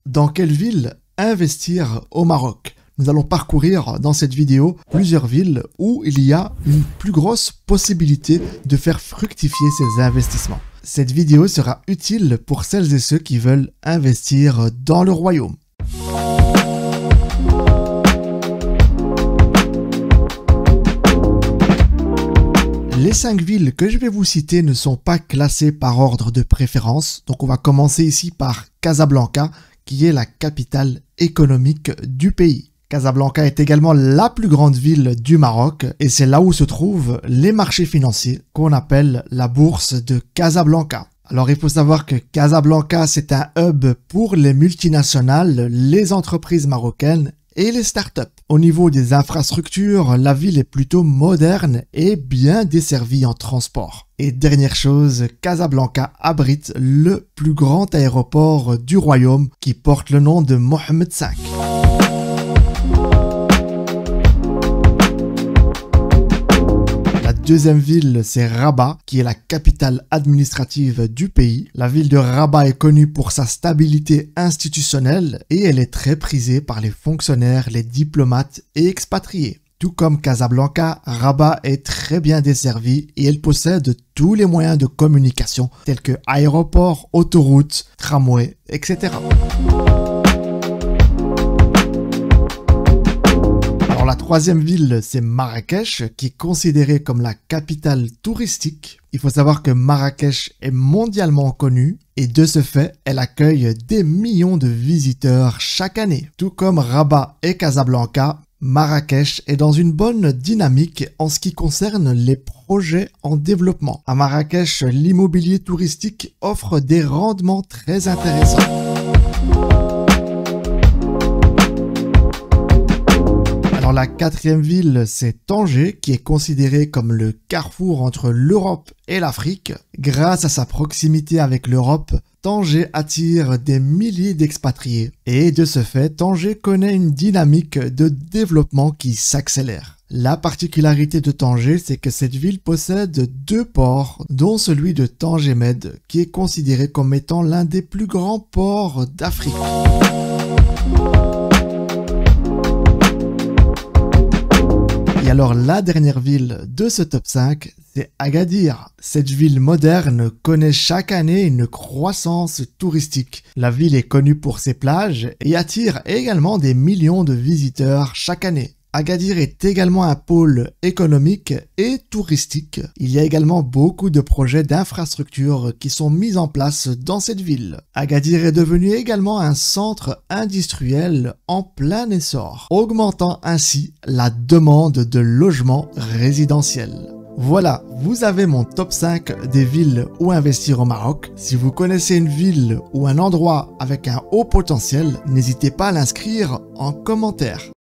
Dans quelle ville investir au Maroc? Nous allons parcourir dans cette vidéo plusieurs villes où il y a une plus grosse possibilité de faire fructifier ces investissements. Cette vidéo sera utile pour celles et ceux qui veulent investir dans le royaume. Les 5 villes que je vais vous citer ne sont pas classées par ordre de préférence, donc on va commencer ici par Casablanca, qui est la capitale économique du pays. Casablanca est également la plus grande ville du Maroc et c'est là où se trouvent les marchés financiers qu'on appelle la bourse de Casablanca. Alors il faut savoir que Casablanca c'est un hub pour les multinationales, les entreprises marocaines et les startups. Au niveau des infrastructures, la ville est plutôt moderne et bien desservie en transport. Et dernière chose, Casablanca abrite le plus grand aéroport du royaume qui porte le nom de Mohammed V. La deuxième ville, c'est Rabat, qui est la capitale administrative du pays. La ville de Rabat est connue pour sa stabilité institutionnelle et elle est très prisée par les fonctionnaires, les diplomates et expatriés. Tout comme Casablanca, Rabat est très bien desservie et elle possède tous les moyens de communication tels que aéroports, autoroutes, tramways, etc. La troisième ville, c'est Marrakech, qui est considérée comme la capitale touristique. Il faut savoir que Marrakech est mondialement connue et de ce fait, elle accueille des millions de visiteurs chaque année. Tout comme Rabat et Casablanca, Marrakech est dans une bonne dynamique en ce qui concerne les projets en développement. À Marrakech, l'immobilier touristique offre des rendements très intéressants. La quatrième ville, c'est Tanger, qui est considérée comme le carrefour entre l'Europe et l'Afrique. Grâce à sa proximité avec l'Europe, Tanger attire des milliers d'expatriés. Et de ce fait, Tanger connaît une dynamique de développement qui s'accélère. La particularité de Tanger, c'est que cette ville possède 2 ports, dont celui de Tanger Med, qui est considéré comme étant l'un des plus grands ports d'Afrique. Et alors la dernière ville de ce top 5, c'est Agadir. Cette ville moderne connaît chaque année une croissance touristique. La ville est connue pour ses plages et attire également des millions de visiteurs chaque année. Agadir est également un pôle économique et touristique. Il y a également beaucoup de projets d'infrastructures qui sont mis en place dans cette ville. Agadir est devenu également un centre industriel en plein essor, augmentant ainsi la demande de logements résidentiels. Voilà, vous avez mon top 5 des villes où investir au Maroc. Si vous connaissez une ville ou un endroit avec un haut potentiel, n'hésitez pas à l'inscrire en commentaire.